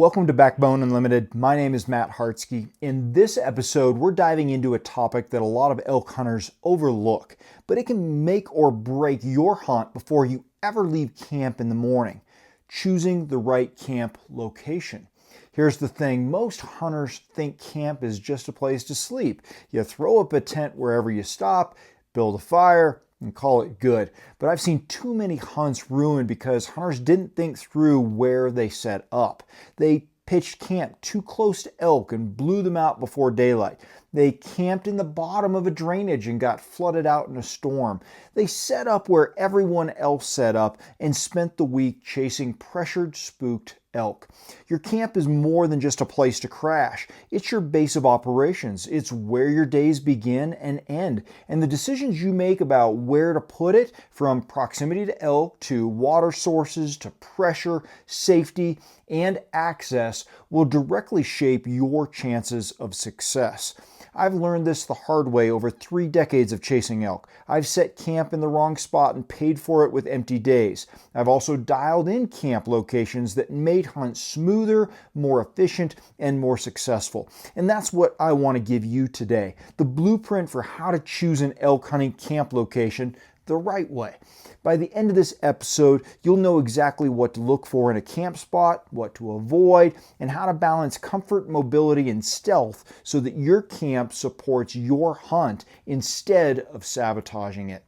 Welcome to Backbone Unlimited. My name is Matt Hartsky. In this episode, we're diving into a topic that a lot of elk hunters overlook, but it can make or break your hunt before you ever leave camp in the morning: choosing the right camp location. Here's the thing: most hunters think camp is just a place to sleep. You throw up a tent wherever you stop, build a fire, and call it good. But I've seen too many hunts ruined because hunters didn't think through where they set up. They pitched camp too close to elk and blew them out before daylight. They camped in the bottom of a drainage and got flooded out in a storm. They set up where everyone else set up and spent the week chasing pressured, spooked elk. Your camp is more than just a place to crash. It's your base of operations. It's where your days begin and end. And the decisions you make about where to put it, from proximity to elk to water sources to pressure, safety, and access, will directly shape your chances of success. I've learned this the hard way over 3 decades of chasing elk. I've set camp in the wrong spot and paid for it with empty days. I've also dialed in camp locations that made hunts smoother, more efficient, and more successful. And that's what I want to give you today: the blueprint for how to choose an elk hunting camp location the right way. By the end of this episode, you'll know exactly what to look for in a camp spot, what to avoid, and how to balance comfort, mobility, and stealth so that your camp supports your hunt instead of sabotaging it.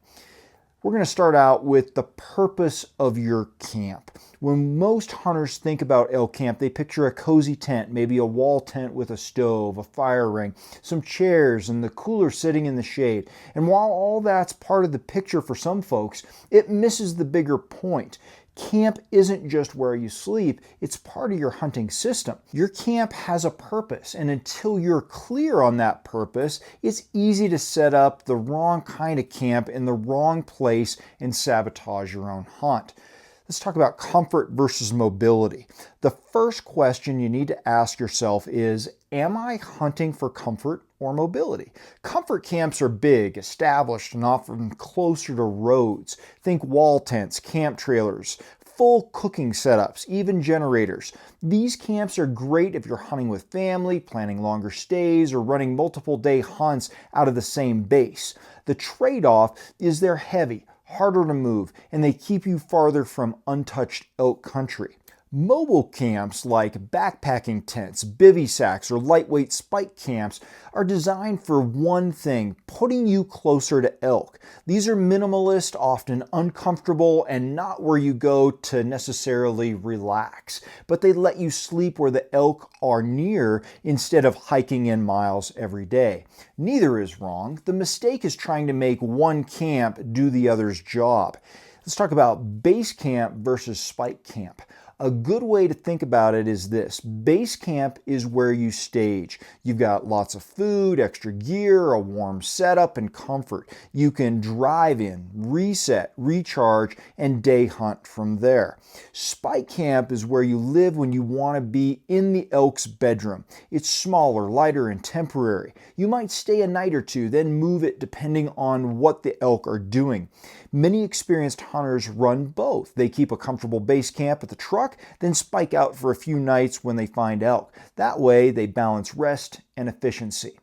We're going to start out with the purpose of your camp. When most hunters think about elk camp, they picture a cozy tent, maybe a wall tent with a stove, a fire ring, some chairs, and the cooler sitting in the shade. And while all that's part of the picture for some folks, it misses the bigger point. Camp isn't just where you sleep, it's part of your hunting system. Your camp has a purpose, and until you're clear on that purpose, it's easy to set up the wrong kind of camp in the wrong place and sabotage your own hunt. Let's talk about comfort versus mobility. The first question you need to ask yourself is, am I hunting for comfort or mobility? Comfort camps are big, established, and often closer to roads. Think wall tents, camp trailers, full cooking setups, even generators. These camps are great if you're hunting with family, planning longer stays, or running multiple day hunts out of the same base. The trade-off is they're heavy, harder to move, and they keep you farther from untouched elk country. Mobile camps like backpacking tents, bivy sacks, or lightweight spike camps are designed for one thing: putting you closer to elk. These are minimalist, often uncomfortable, and not where you go to necessarily relax, but they let you sleep where the elk are near instead of hiking in miles every day. Neither is wrong. The mistake is trying to make one camp do the other's job. Let's talk about base camp versus spike camp. A good way to think about it is this: base camp is where you stage. You've got lots of food, extra gear, a warm setup, and comfort. You can drive in, reset, recharge, and day hunt from there. Spike camp is where you live when you want to be in the elk's bedroom. It's smaller, lighter, and temporary. You might stay a night or two, then move it depending on what the elk are doing. Many experienced hunters run both. They keep a comfortable base camp at the truck, then spike out for a few nights when they find elk. That way they balance rest and efficiency.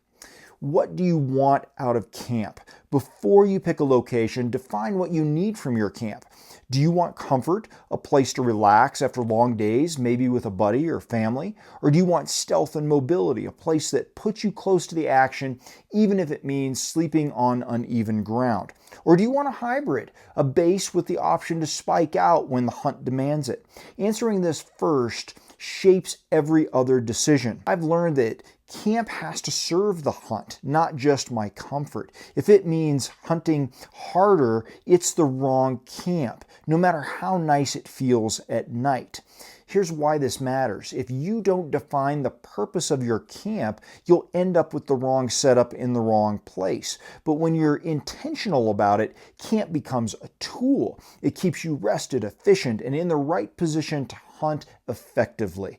What do you want out of camp? Before you pick a location, define what you need from your camp. Do you want comfort, a place to relax after long days, maybe with a buddy or family? Or do you want stealth and mobility, a place that puts you close to the action, even if it means sleeping on uneven ground? Or do you want a hybrid, a base with the option to spike out when the hunt demands it? Answering this first shapes every other decision. I've learned that camp has to serve the hunt, not just my comfort. If it means hunting harder, it's the wrong camp, no matter how nice it feels at night. Here's why this matters. If you don't define the purpose of your camp, you'll end up with the wrong setup in the wrong place. But when you're intentional about it, camp becomes a tool. It keeps you rested, efficient, and in the right position to hunt effectively.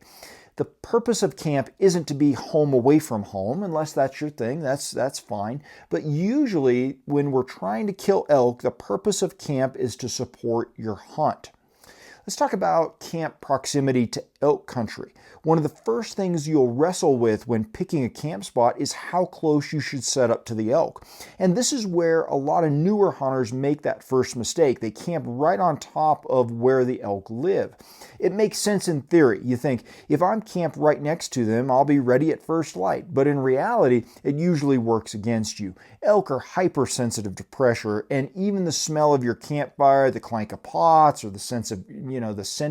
The purpose of camp isn't to be home away from home, unless that's your thing, that's fine. But usually when we're trying to kill elk, the purpose of camp is to support your hunt. Let's talk about camp proximity to elk country. One of the first things you'll wrestle with when picking a camp spot is how close you should set up to the elk. And this is where a lot of newer hunters make that first mistake. They camp right on top of where the elk live. It makes sense in theory. You think, if I'm camped right next to them, I'll be ready at first light. But in reality, it usually works against you. Elk are hypersensitive to pressure, and even the smell of your campfire, the clank of pots, or the scent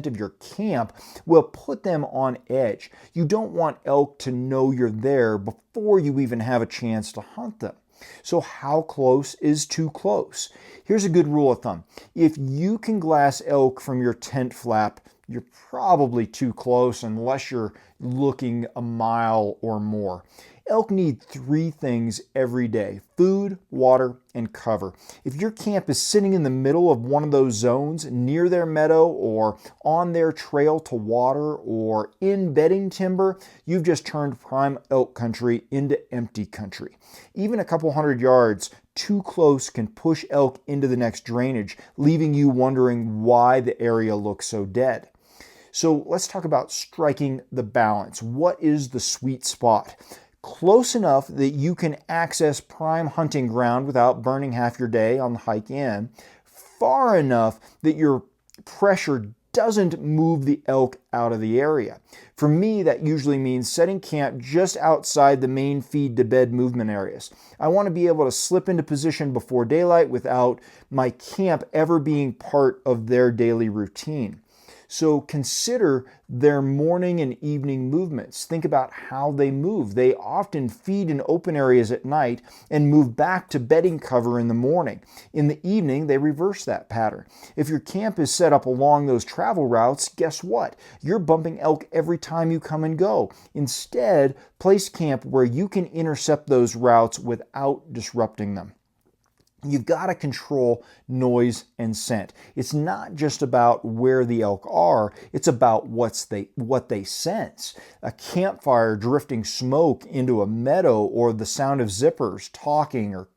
of your camp will put them on edge. You don't want elk to know you're there before you even have a chance to hunt them. So how close is too close? Here's a good rule of thumb. If you can glass elk from your tent flap, you're probably too close unless you're looking a mile or more. Elk need 3 things every day: food, water, and cover. If your camp is sitting in the middle of one of those zones, near their meadow or on their trail to water or in bedding timber, you've just turned prime elk country into empty country. Even a couple hundred yards too close can push elk into the next drainage, leaving you wondering why the area looks so dead. So let's talk about striking the balance. What is the sweet spot? Close enough that you can access prime hunting ground without burning half your day on the hike in. Far enough that your pressure doesn't move the elk out of the area. For me, that usually means setting camp just outside the main feed to bed movement areas. I want to be able to slip into position before daylight without my camp ever being part of their daily routine. So consider their morning and evening movements. Think about how they move. They often feed in open areas at night and move back to bedding cover in the morning. In the evening, they reverse that pattern. If your camp is set up along those travel routes, guess what? You're bumping elk every time you come and go. Instead, place camp where you can intercept those routes without disrupting them. You've got to control noise and scent. It's not just about where the elk are, it's about what they sense. A campfire drifting smoke into a meadow, or the sound of zippers talking or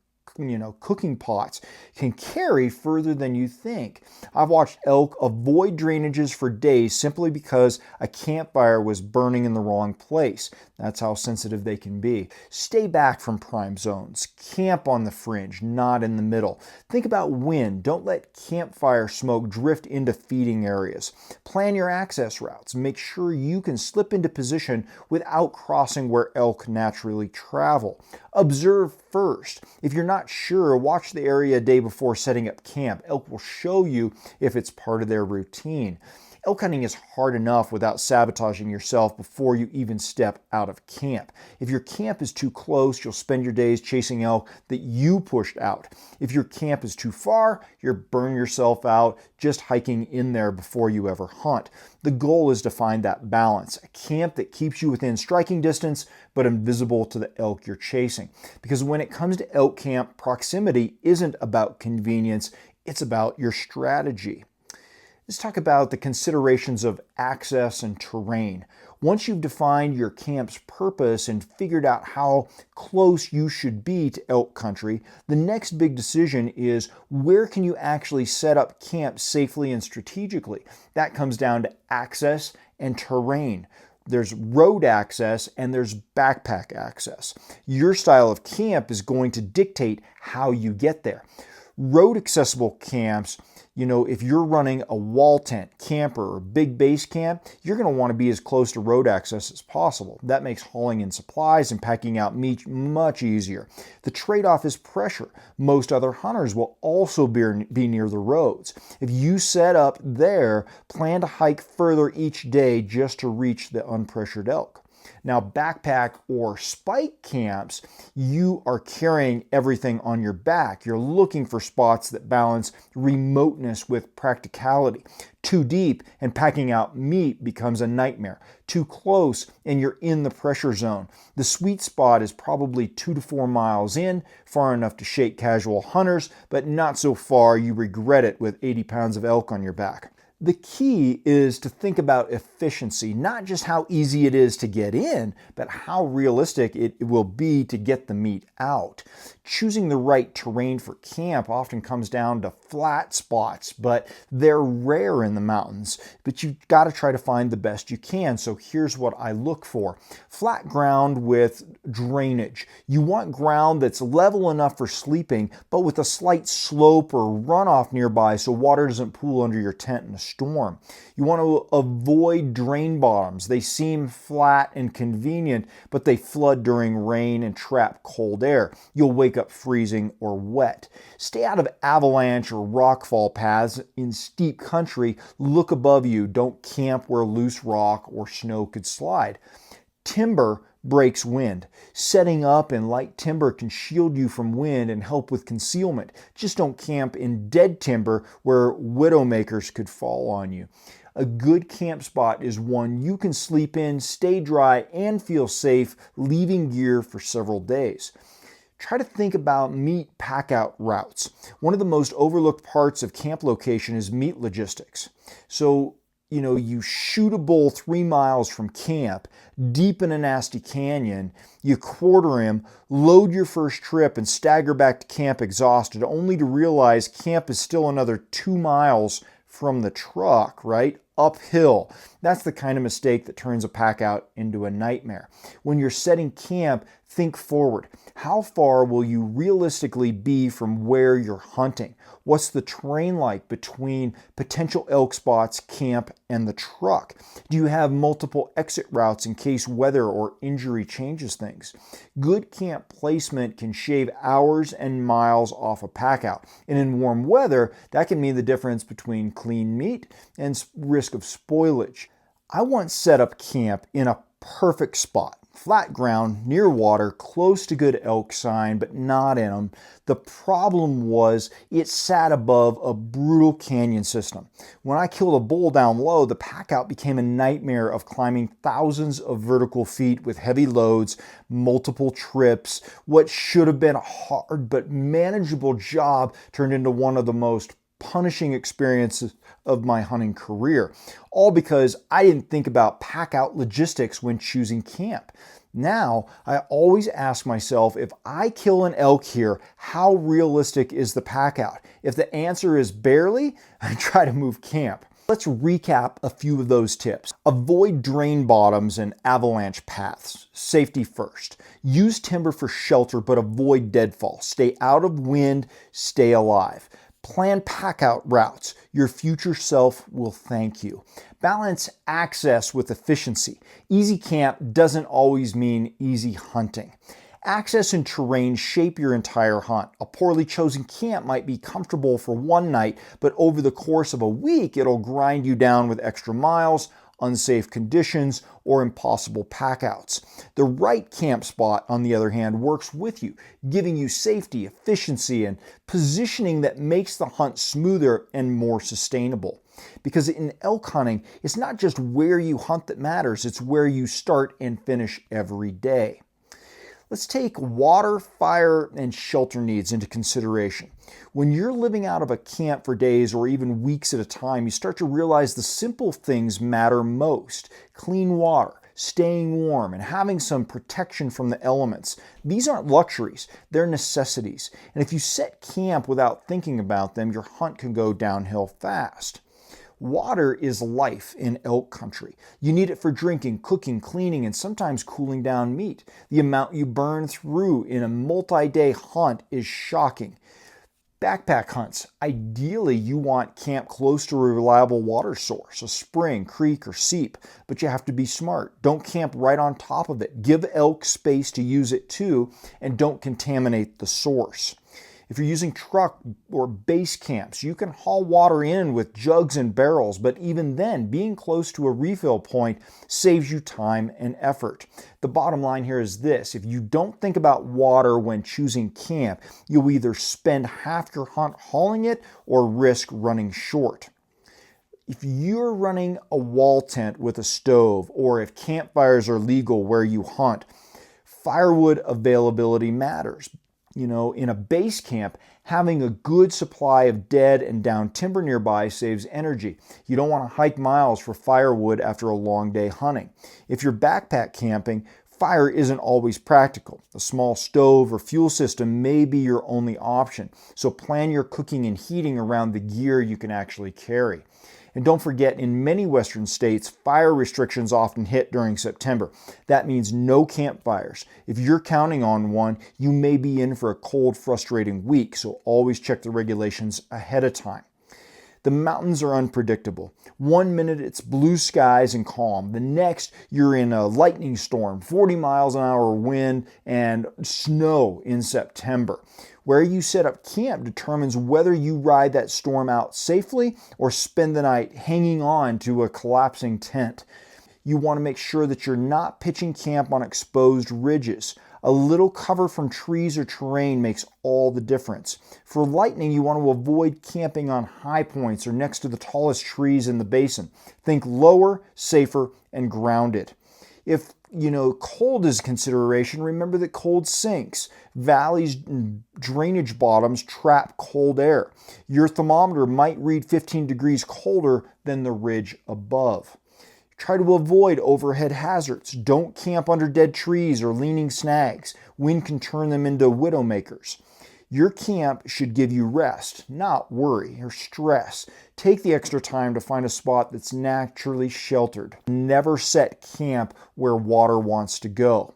cooking pots can carry further than you think. I've watched elk avoid drainages for days simply because a campfire was burning in the wrong place. That's how sensitive they can be. Stay back from prime zones. Camp on the fringe, not in the middle. Think about wind. Don't let campfire smoke drift into feeding areas. Plan your access routes. Make sure you can slip into position without crossing where elk naturally travel. Observe first. If you're not sure, watch the area a day before setting up camp. Elk will show you if it's part of their routine. Elk hunting is hard enough without sabotaging yourself before you even step out of camp. If your camp is too close, you'll spend your days chasing elk that you pushed out. If your camp is too far, you'll burn yourself out just hiking in there before you ever hunt. The goal is to find that balance, a camp that keeps you within striking distance but invisible to the elk you're chasing. Because when it comes to elk camp, proximity isn't about convenience, it's about your strategy. Let's talk about the considerations of access and terrain. Once you've defined your camp's purpose and figured out how close you should be to elk country, the next big decision is where can you actually set up camp safely and strategically? That comes down to access and terrain. There's road access and there's backpack access. Your style of camp is going to dictate how you get there. Road accessible camps, if you're running a wall tent, camper, or big base camp, you're going to want to be as close to road access as possible. That makes hauling in supplies and packing out meat much easier. The trade-off is pressure. Most other hunters will also be near the roads. If you set up there, plan to hike further each day just to reach the unpressured elk. Now, backpack or spike camps, you are carrying everything on your back. You're looking for spots that balance remoteness with practicality. Too deep and packing out meat becomes a nightmare. Too close and you're in the pressure zone. The sweet spot is probably 2 to 4 miles in, far enough to shake casual hunters, but not so far you regret it with 80 pounds of elk on your back. The key is to think about efficiency, not just how easy it is to get in, but how realistic it will be to get the meat out. Choosing the right terrain for camp often comes down to flat spots, but they're rare in the mountains. But you've got to try to find the best you can. So here's what I look for. Flat ground with drainage. You want ground that's level enough for sleeping, but with a slight slope or runoff nearby so water doesn't pool under your tent in a storm. You want to avoid drain bottoms. They seem flat and convenient, but they flood during rain and trap cold air. You'll wake up freezing or wet. Stay out of avalanche or rockfall paths in steep country. Look above you. Don't camp where loose rock or snow could slide. Timber breaks wind. Setting up in light timber can shield you from wind and help with concealment. Just don't camp in dead timber where widowmakers could fall on you. A good camp spot is one you can sleep in, stay dry, and feel safe, leaving gear for several days. Try to think about meat pack-out routes. One of the most overlooked parts of camp location is meat logistics. So, you shoot a bull 3 miles from camp, deep in a nasty canyon, you quarter him, load your first trip, and stagger back to camp exhausted, only to realize camp is still another 2 miles from the truck, right? Uphill. That's the kind of mistake that turns a pack out into a nightmare. When you're setting camp, think forward. How far will you realistically be from where you're hunting? What's the terrain like between potential elk spots, camp, and the truck? Do you have multiple exit routes in case weather or injury changes things? Good camp placement can shave hours and miles off a pack out. And in warm weather, that can mean the difference between clean meat and risk of spoilage. I once set up camp in a perfect spot. Flat ground, near water, close to good elk sign, but not in them. The problem was it sat above a brutal canyon system. When I killed a bull down low, the pack out became a nightmare of climbing thousands of vertical feet with heavy loads, multiple trips. What should have been a hard but manageable job turned into one of the most punishing experiences of my hunting career, all because I didn't think about pack-out logistics when choosing camp. Now, I always ask myself, if I kill an elk here, how realistic is the pack-out? If the answer is barely, I try to move camp. Let's recap a few of those tips. Avoid drain bottoms and avalanche paths. Safety first. Use timber for shelter, but avoid deadfall. Stay out of wind, stay alive. Plan pack-out routes. Your future self will thank you. Balance access with efficiency. Easy camp doesn't always mean easy hunting. Access and terrain shape your entire hunt. A poorly chosen camp might be comfortable for one night, but over the course of a week, it'll grind you down with extra miles, unsafe conditions, or impossible packouts. The right camp spot, on the other hand, works with you, giving you safety, efficiency, and positioning that makes the hunt smoother and more sustainable. Because in elk hunting, it's not just where you hunt that matters, it's where you start and finish every day. Let's take water, fire, and shelter needs into consideration. When you're living out of a camp for days or even weeks at a time, you start to realize the simple things matter most. Clean water, staying warm, and having some protection from the elements. These aren't luxuries, they're necessities. And if you set camp without thinking about them, your hunt can go downhill fast. Water is life in elk country. You need it for drinking, cooking, cleaning, and sometimes cooling down meat. The amount you burn through in a multi-day hunt is shocking. Backpack hunts. Ideally, you want camp close to a reliable water source, a spring, creek, or seep, but you have to be smart. Don't camp right on top of it. Give elk space to use it too, and don't contaminate the source. If you're using truck or base camps, you can haul water in with jugs and barrels, but even then, being close to a refill point saves you time and effort. The bottom line here is this: if you don't think about water when choosing camp, you'll either spend half your hunt hauling it or risk running short. If you're running a wall tent with a stove, or if campfires are legal where you hunt, firewood availability matters. In a base camp, having a good supply of dead and down timber nearby saves energy. You don't want to hike miles for firewood after a long day hunting. If you're backpack camping, fire isn't always practical. A small stove or fuel system may be your only option, so plan your cooking and heating around the gear you can actually carry. And don't forget, in many Western states, fire restrictions often hit during September. That means no campfires. If you're counting on one, you may be in for a cold, frustrating week, so always check the regulations ahead of time. The mountains are unpredictable. 1 minute it's blue skies and calm. The next you're in a lightning storm, 40 miles an hour wind, and snow in September. Where you set up camp determines whether you ride that storm out safely or spend the night hanging on to a collapsing tent. You want to make sure that you're not pitching camp on exposed ridges. A little cover from trees or terrain makes all the difference. For lightning, you want to avoid camping on high points or next to the tallest trees in the basin. Think lower, safer, and grounded. If cold is a consideration, remember that cold sinks. Valleys and drainage bottoms trap cold air. Your thermometer might read 15 degrees colder than the ridge above. Try to avoid overhead hazards. Don't camp under dead trees or leaning snags. Wind can turn them into widowmakers. Your camp should give you rest, not worry or stress. Take the extra time to find a spot that's naturally sheltered. Never set camp where water wants to go.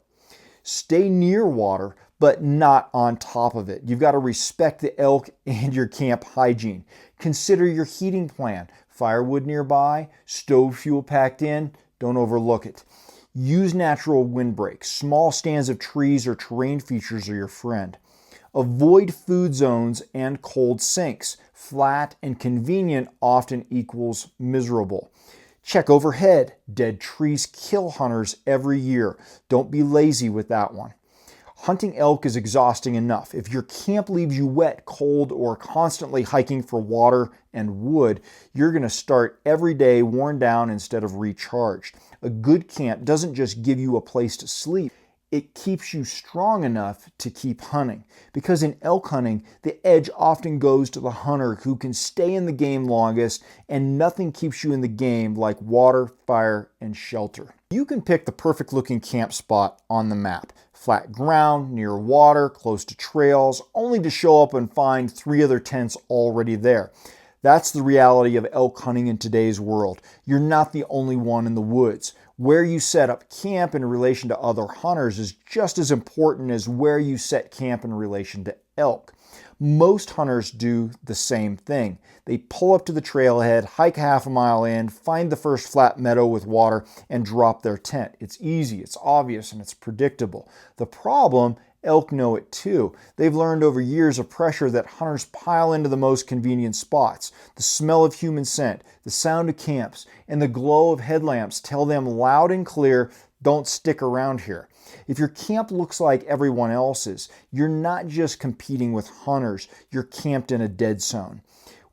Stay near water, but not on top of it. You've got to respect the elk and your camp hygiene. Consider your heating plan. Firewood nearby, stove fuel packed in, don't overlook it. Use natural windbreaks. Small stands of trees or terrain features are your friend. Avoid food zones and cold sinks. Flat and convenient often equals miserable. Check overhead. Dead trees kill hunters every year. Don't be lazy with that one. Hunting elk is exhausting enough. If your camp leaves you wet, cold, or constantly hiking for water and wood, you're going to start every day worn down instead of recharged. A good camp doesn't just give you a place to sleep. It keeps you strong enough to keep hunting. Because in elk hunting, the edge often goes to the hunter who can stay in the game longest, and nothing keeps you in the game like water, fire, and shelter. You can pick the perfect looking camp spot on the map. Flat ground, near water, close to trails, only to show up and find 3 other tents already there. That's the reality of elk hunting in today's world. You're not the only one in the woods. Where you set up camp in relation to other hunters is just as important as where you set camp in relation to elk. Most hunters do the same thing. They pull up to the trailhead, hike half a mile in, find the first flat meadow with water, and drop their tent. It's easy, it's obvious, and it's predictable. The problem, elk know it too. They've learned over years of pressure that hunters pile into the most convenient spots. The smell of human scent, the sound of camps, and the glow of headlamps tell them loud and clear, don't stick around here. If your camp looks like everyone else's, you're not just competing with hunters, you're camped in a dead zone.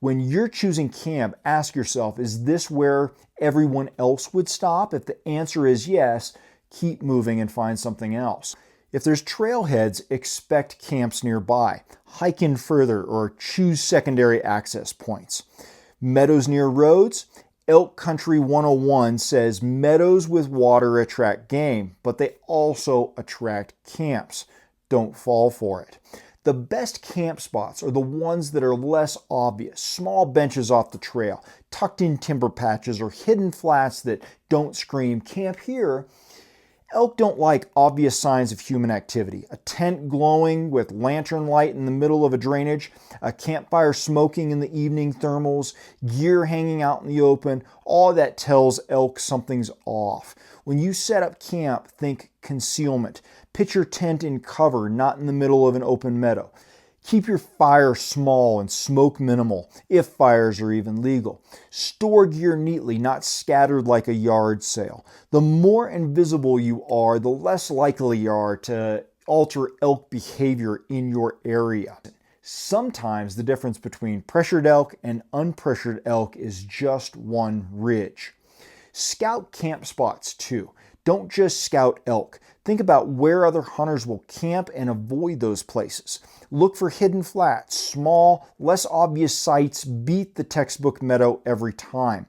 When you're choosing camp, ask yourself, is this where everyone else would stop? If the answer is yes, keep moving and find something else. If there's trailheads, expect camps nearby. Hike in further or choose secondary access points. Meadows near roads? Elk Country 101 says meadows with water attract game, but they also attract camps. Don't fall for it. The best camp spots are the ones that are less obvious, small benches off the trail, tucked in timber patches, or hidden flats that don't scream, camp here. Elk don't like obvious signs of human activity. A tent glowing with lantern light in the middle of a drainage, a campfire smoking in the evening thermals, gear hanging out in the open, all that tells elk something's off. When you set up camp, think concealment. Pitch your tent in cover, not in the middle of an open meadow. Keep your fire small and smoke minimal, if fires are even legal. Store gear neatly, not scattered like a yard sale. The more invisible you are, the less likely you are to alter elk behavior in your area. Sometimes the difference between pressured elk and unpressured elk is just one ridge. Scout camp spots too. Don't just scout elk. Think about where other hunters will camp and avoid those places. Look for hidden flats. Small, less obvious sites beat the textbook meadow every time.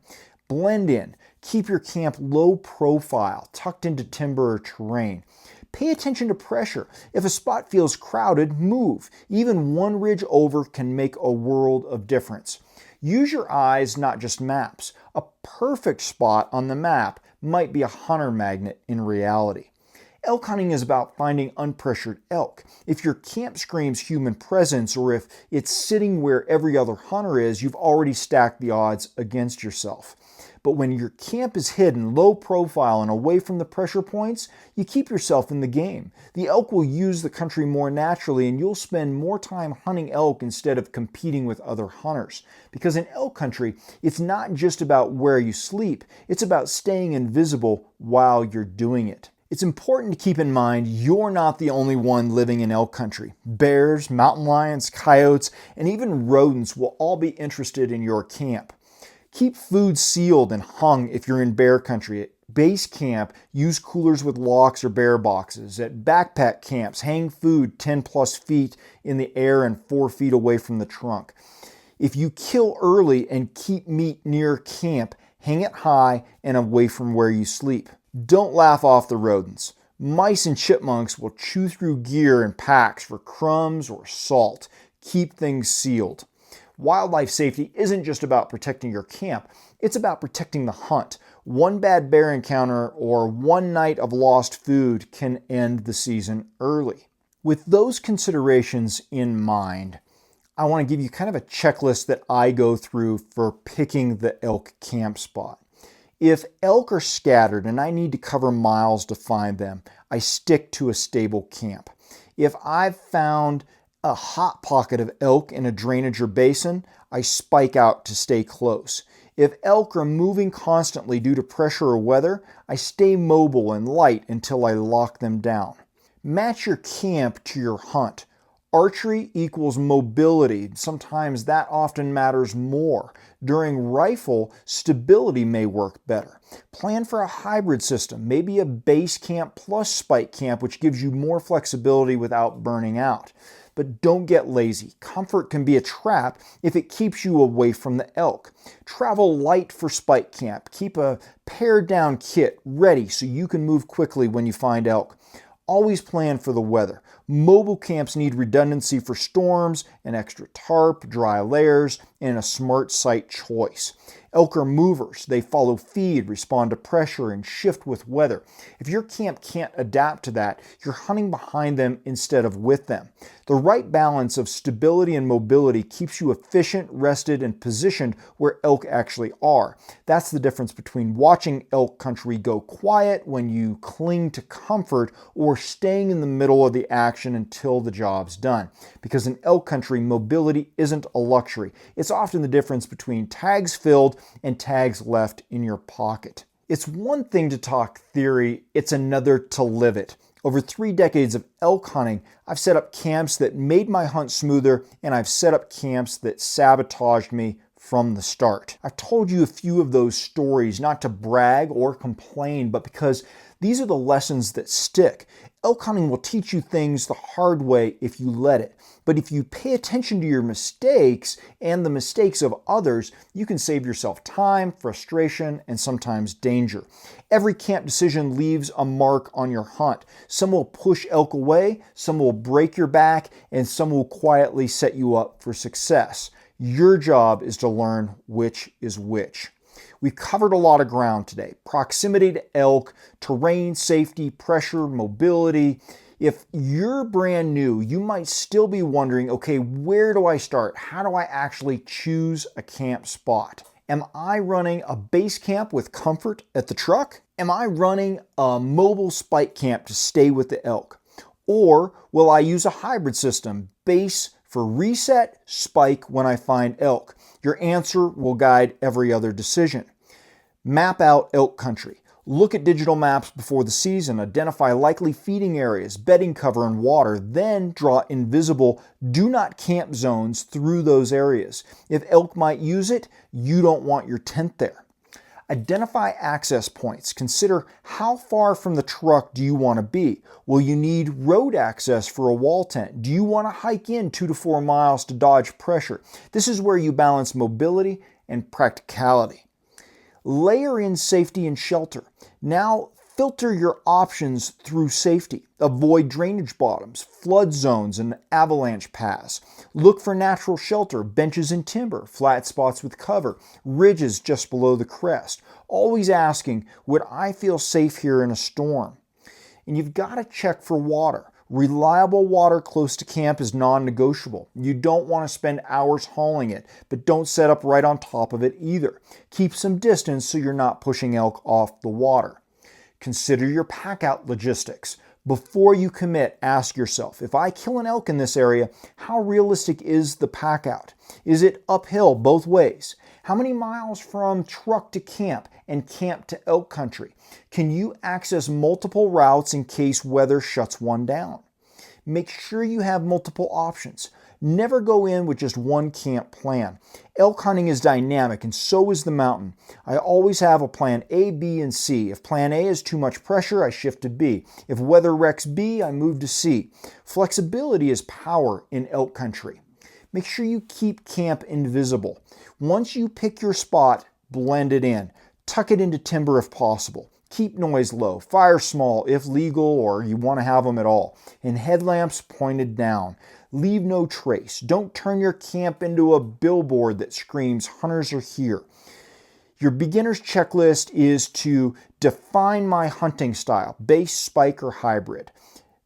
Blend in. Keep your camp low profile, tucked into timber or terrain. Pay attention to pressure. If a spot feels crowded, move. Even one ridge over can make a world of difference. Use your eyes, not just maps. A perfect spot on the map might be a hunter magnet in reality. Elk hunting is about finding unpressured elk. If your camp screams human presence, or if it's sitting where every other hunter is, you've already stacked the odds against yourself. But when your camp is hidden, low profile, and away from the pressure points, you keep yourself in the game. The elk will use the country more naturally, and you'll spend more time hunting elk instead of competing with other hunters. Because in elk country, it's not just about where you sleep, it's about staying invisible while you're doing it. It's important to keep in mind you're not the only one living in elk country. Bears, mountain lions, coyotes, and even rodents will all be interested in your camp. Keep food sealed and hung if you're in bear country. At base camp, use coolers with locks or bear boxes. At backpack camps, hang food 10 plus feet in the air and 4 feet away from the trunk. If you kill early and keep meat near camp, hang it high and away from where you sleep. Don't laugh off the rodents. Mice and chipmunks will chew through gear and packs for crumbs or salt. Keep things sealed. Wildlife safety isn't just about protecting your camp, it's about protecting the hunt. One bad bear encounter or one night of lost food can end the season early. With those considerations in mind, I want to give you kind of a checklist that I go through for picking the elk camp spot. If elk are scattered and I need to cover miles to find them, I stick to a stable camp. If I've found a hot pocket of elk in a drainage or basin, I spike out to stay close. If elk are moving constantly due to pressure or weather, I stay mobile and light until I lock them down. Match your camp to your hunt. Archery equals mobility. Sometimes that often matters more. During rifle, stability may work better. Plan for a hybrid system, maybe a base camp plus spike camp, which gives you more flexibility without burning out. But don't get lazy. Comfort can be a trap if it keeps you away from the elk. Travel light for spike camp. Keep a pared down kit ready so you can move quickly when you find elk. Always plan for the weather. Mobile camps need redundancy for storms, an extra tarp, dry layers, and a smart site choice. Elk are movers. They follow feed, respond to pressure, and shift with weather. If your camp can't adapt to that, you're hunting behind them instead of with them. The right balance of stability and mobility keeps you efficient, rested, and positioned where elk actually are. That's the difference between watching elk country go quiet when you cling to comfort or staying in the middle of the action until the job's done. Because in elk country, mobility isn't a luxury. It's often the difference between tags filled and tags left in your pocket. It's one thing to talk theory, it's another to live it. Over 3 decades of elk hunting, I've set up camps that made my hunt smoother, and I've set up camps that sabotaged me from the start. I've told you a few of those stories, not to brag or complain, but because these are the lessons that stick. Elk hunting will teach you things the hard way if you let it. But if you pay attention to your mistakes and the mistakes of others, you can save yourself time, frustration, and sometimes danger. Every camp decision leaves a mark on your hunt. Some will push elk away, some will break your back, and some will quietly set you up for success. Your job is to learn which is which. We've covered a lot of ground today. Proximity to elk, terrain, safety, pressure, mobility. If you're brand new, you might still be wondering, okay, where do I start? How do I actually choose a camp spot? Am I running a base camp with comfort at the truck? Am I running a mobile spike camp to stay with the elk? Or will I use a hybrid system, base for reset, spike when I find elk? Your answer will guide every other decision. Map out elk country. Look at digital maps before the season, identify likely feeding areas, bedding cover, and water, then draw invisible do not camp zones through those areas. If elk might use it, you don't want your tent there. Identify access points. Consider how far from the truck do you want to be? Will you need road access for a wall tent? Do you want to hike in 2 to 4 miles to dodge pressure? This is where you balance mobility and practicality. Layer in safety and shelter. Now filter your options through safety. Avoid drainage bottoms, flood zones, and avalanche paths. Look for natural shelter, benches and timber, flat spots with cover, ridges just below the crest. Always asking, would I feel safe here in a storm? And you've got to check for water. Reliable water close to camp is non-negotiable. You don't want to spend hours hauling it, but don't set up right on top of it either. Keep some distance so you're not pushing elk off the water. Consider your pack-out logistics. Before you commit, ask yourself, if I kill an elk in this area, how realistic is the pack-out? Is it uphill both ways? How many miles from truck to camp and camp to elk country? Can you access multiple routes in case weather shuts one down? Make sure you have multiple options. Never go in with just one camp plan. Elk hunting is dynamic and so is the mountain. I always have a plan A, B, and C. If plan A is too much pressure, I shift to B. If weather wrecks B, I move to C. Flexibility is power in elk country. Make sure you keep camp invisible. Once you pick your spot, blend it in. Tuck it into timber if possible. Keep noise low. Fire small if legal or you want to have them at all. And headlamps pointed down. Leave no trace. Don't turn your camp into a billboard that screams, "Hunters are here." Your beginner's checklist is to define my hunting style, base, spike, or hybrid.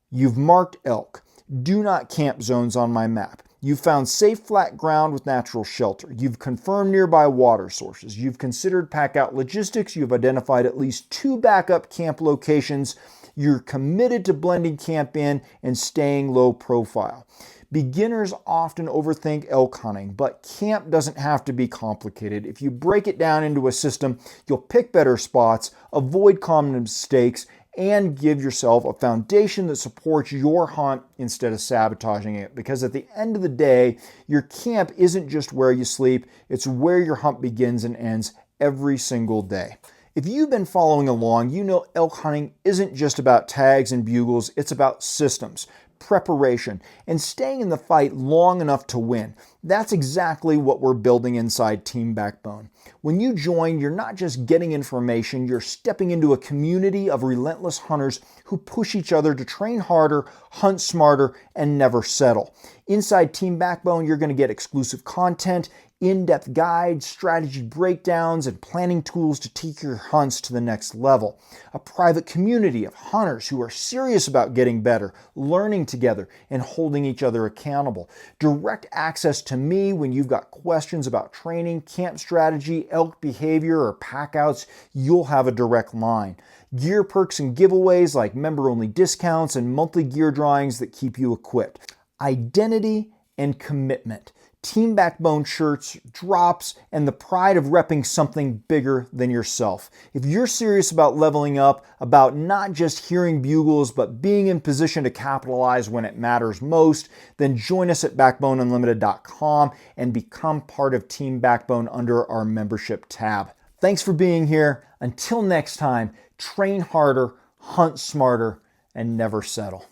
You've marked elk. Do not camp zones on my map. You've found safe flat ground with natural shelter. You've confirmed nearby water sources. You've considered pack-out logistics. You've identified at least 2 backup camp locations. You're committed to blending camp in and staying low profile. Beginners often overthink elk hunting, but camp doesn't have to be complicated. If you break it down into a system, you'll pick better spots, avoid common mistakes, and give yourself a foundation that supports your hunt instead of sabotaging it. Because at the end of the day, your camp isn't just where you sleep, it's where your hunt begins and ends every single day. If you've been following along, you know elk hunting isn't just about tags and bugles, it's about systems, preparation, and staying in the fight long enough to win. That's exactly what we're building inside Team Backbone. When you join, you're not just getting information, you're stepping into a community of relentless hunters who push each other to train harder, hunt smarter, and never settle. Inside Team Backbone, you're going to get exclusive content, in-depth guides, strategy breakdowns, and planning tools to take your hunts to the next level. A private community of hunters who are serious about getting better, learning together, and holding each other accountable. Direct access to me when you've got questions about training, camp strategy, elk behavior, or packouts. You'll have a direct line. Gear perks and giveaways like member-only discounts and monthly gear drawings that keep you equipped. Identity and commitment. Team Backbone shirts, drops, and the pride of repping something bigger than yourself. If you're serious about leveling up, about not just hearing bugles, but being in position to capitalize when it matters most, then join us at backboneunlimited.com and become part of Team Backbone under our membership tab. Thanks for being here. Until next time, train harder, hunt smarter, and never settle.